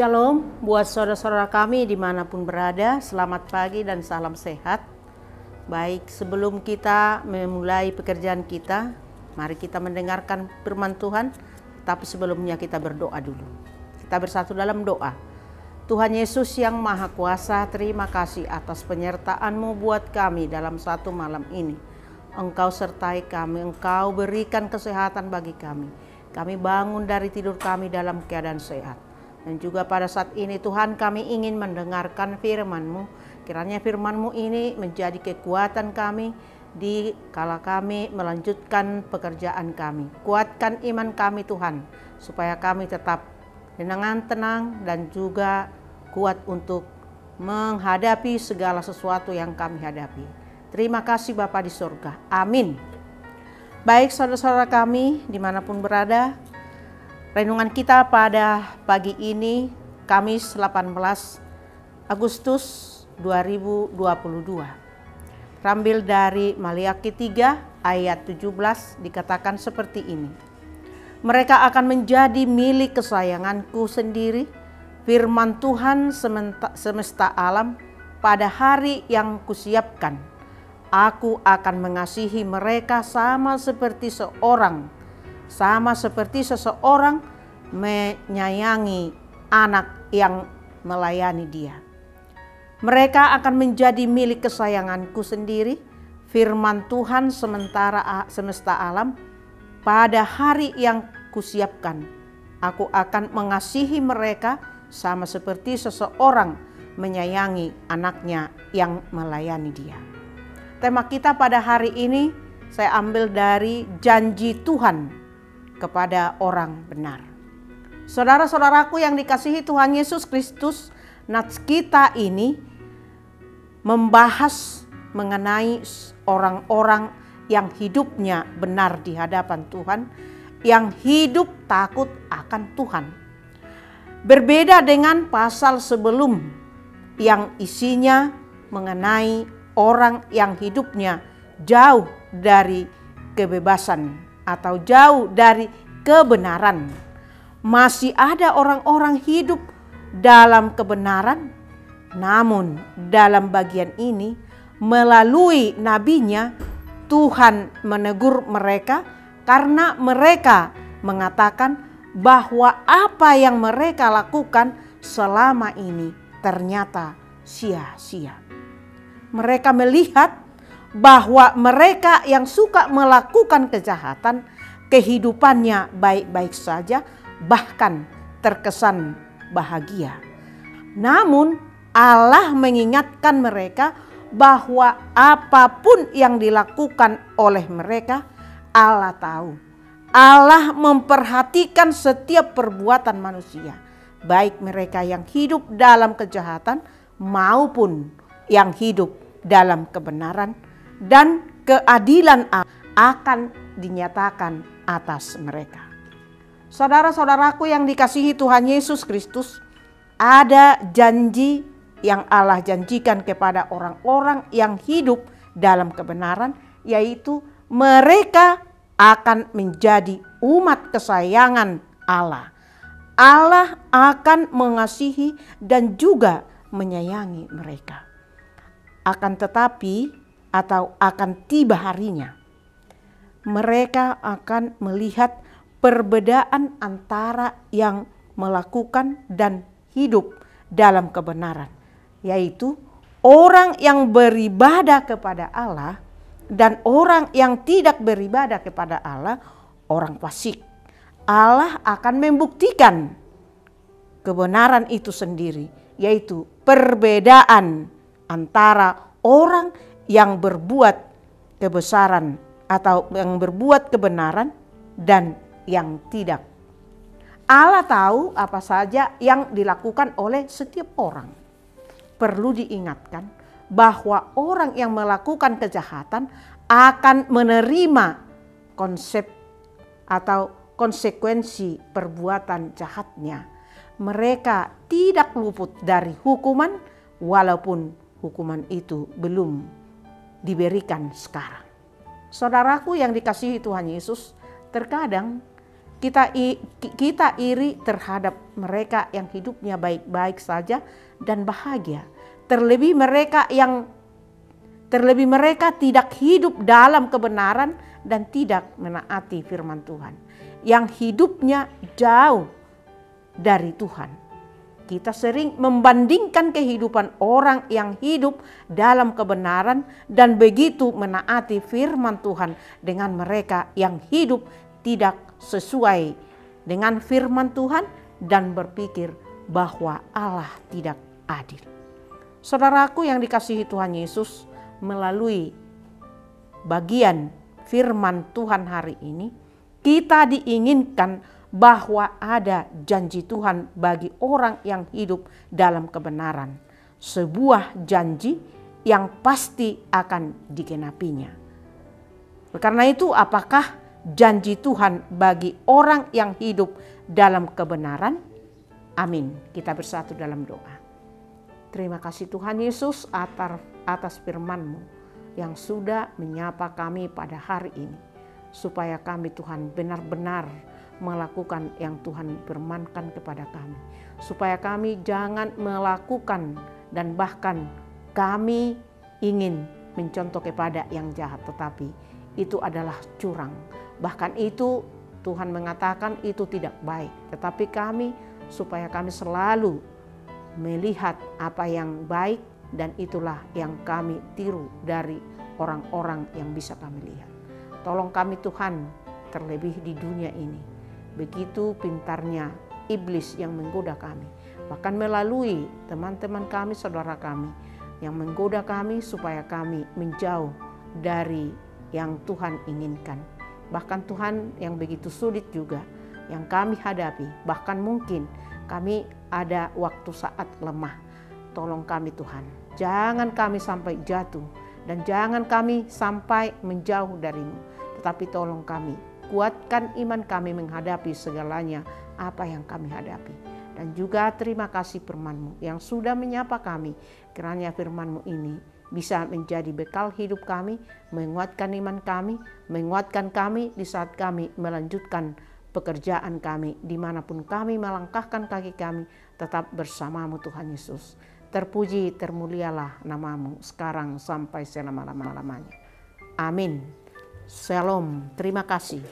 Shalom buat saudara-saudara kami dimanapun berada, selamat pagi dan salam sehat. Baik, sebelum kita memulai pekerjaan kita, mari kita mendengarkan firman Tuhan. Tapi sebelumnya kita berdoa dulu. Kita bersatu dalam doa. Tuhan Yesus yang Maha Kuasa, terima kasih atas penyertaan-Mu buat kami dalam satu malam ini. Engkau sertai kami, Engkau berikan kesehatan bagi kami. Kami bangun dari tidur kami dalam keadaan sehat. Dan juga pada saat ini Tuhan, kami ingin mendengarkan firman-Mu. Kiranya firman-Mu ini menjadi kekuatan kami di kala kami melanjutkan pekerjaan kami. Kuatkan iman kami Tuhan, supaya kami tetap dengan tenang dan juga kuat untuk menghadapi segala sesuatu yang kami hadapi. Terima kasih Bapa di surga. Amin. Baik saudara-saudara kami dimanapun berada, renungan kita pada pagi ini, Kamis 18 Agustus 2022. Terambil dari Maliaki 3 ayat 17, dikatakan seperti ini. Mereka akan menjadi milik kesayanganku sendiri, firman Tuhan semesta alam, pada hari yang kusiapkan. Aku akan mengasihi mereka sama seperti seseorang menyayangi anak yang melayani dia. Mereka akan menjadi milik kesayanganku sendiri, firman Tuhan semesta alam, pada hari yang kusiapkan. Aku akan mengasihi mereka sama seperti seseorang menyayangi anaknya yang melayani dia. Tema kita pada hari ini saya ambil dari janji Tuhan kepada orang benar. Saudara-saudaraku yang dikasihi Tuhan Yesus Kristus, nats kita ini membahas mengenai orang-orang yang hidupnya benar di hadapan Tuhan, yang hidup takut akan Tuhan. Berbeda dengan pasal sebelum yang isinya mengenai orang yang hidupnya jauh dari kebebasan atau jauh dari kebenaran. Masih ada orang-orang hidup dalam kebenaran, namun dalam bagian ini melalui nabinya Tuhan menegur mereka karena mereka mengatakan bahwa apa yang mereka lakukan selama ini ternyata sia-sia. Mereka melihat bahwa mereka yang suka melakukan kejahatan, kehidupannya baik-baik saja, bahkan terkesan bahagia. Namun Allah mengingatkan mereka bahwa apapun yang dilakukan oleh mereka, Allah tahu. Allah memperhatikan setiap perbuatan manusia, baik mereka yang hidup dalam kejahatan maupun yang hidup dalam kebenaran, dan keadilan akan dinyatakan atas mereka. Saudara-saudaraku yang dikasihi Tuhan Yesus Kristus, ada janji yang Allah janjikan kepada orang-orang yang hidup dalam kebenaran, yaitu mereka akan menjadi umat kesayangan Allah. Allah akan mengasihi dan juga menyayangi mereka. Akan tetapi atau akan tiba harinya, mereka akan melihat perbedaan antara yang melakukan dan hidup dalam kebenaran, yaitu orang yang beribadah kepada Allah dan orang yang tidak beribadah kepada Allah, orang fasik. Allah akan membuktikan kebenaran itu sendiri, yaitu perbedaan antara orang yang berbuat kebesaran atau yang berbuat kebenaran dan yang tidak. Allah tahu apa saja yang dilakukan oleh setiap orang. perlu diingatkan bahwa orang yang melakukan kejahatan akan menerima konsep atau konsekuensi perbuatan jahatnya. Mereka tidak luput dari hukuman walaupun hukuman itu belum diberikan sekarang. Saudaraku yang dikasihi Tuhan Yesus, terkadang kita iri terhadap mereka yang hidupnya baik-baik saja dan bahagia. Terlebih mereka tidak hidup dalam kebenaran dan tidak menaati firman Tuhan, yang hidupnya jauh dari Tuhan. Kita sering membandingkan kehidupan orang yang hidup dalam kebenaran dan begitu menaati firman Tuhan dengan mereka yang hidup tidak sesuai dengan firman Tuhan dan berpikir bahwa Allah tidak adil. Saudaraku yang dikasihi Tuhan Yesus, melalui bagian firman Tuhan hari ini, kita diinginkan bahwa ada janji Tuhan bagi orang yang hidup dalam kebenaran. Sebuah janji yang pasti akan dikenapinya. Karena itu, apakah janji Tuhan bagi orang yang hidup dalam kebenaran? Amin. Kita bersatu dalam doa. Terima kasih Tuhan Yesus atas firman-Mu yang sudah menyapa kami pada hari ini. Supaya kami Tuhan benar-benar melakukan yang Tuhan firmankan kepada kami. Supaya kami jangan melakukan dan bahkan kami ingin mencontoh kepada yang jahat, tetapi itu adalah curang. Bahkan itu Tuhan mengatakan itu tidak baik. Tetapi kami, supaya kami selalu melihat apa yang baik, dan itulah yang kami tiru dari orang-orang yang bisa kami lihat. Tolong kami Tuhan, terlebih di dunia ini. Begitu pintarnya iblis yang menggoda kami. Bahkan melalui teman-teman kami, saudara kami yang menggoda kami supaya kami menjauh dari yang Tuhan inginkan. Bahkan Tuhan yang begitu sulit juga yang kami hadapi. Bahkan mungkin kami ada waktu saat lemah. Tolong kami Tuhan. Jangan kami sampai jatuh dan jangan kami sampai menjauh dari-Mu. Tetapi tolong kami, kuatkan iman kami menghadapi segalanya apa yang kami hadapi. Dan juga terima kasih firman-Mu yang sudah menyapa kami. Kiranya firman-Mu ini bisa menjadi bekal hidup kami, menguatkan iman kami, menguatkan kami di saat kami melanjutkan pekerjaan kami. Dimanapun kami melangkahkan kaki kami, tetap bersama-Mu Tuhan Yesus. Terpuji, termulialah nama-Mu sekarang sampai selama-lamanya. Amin. Shalom, terima kasih.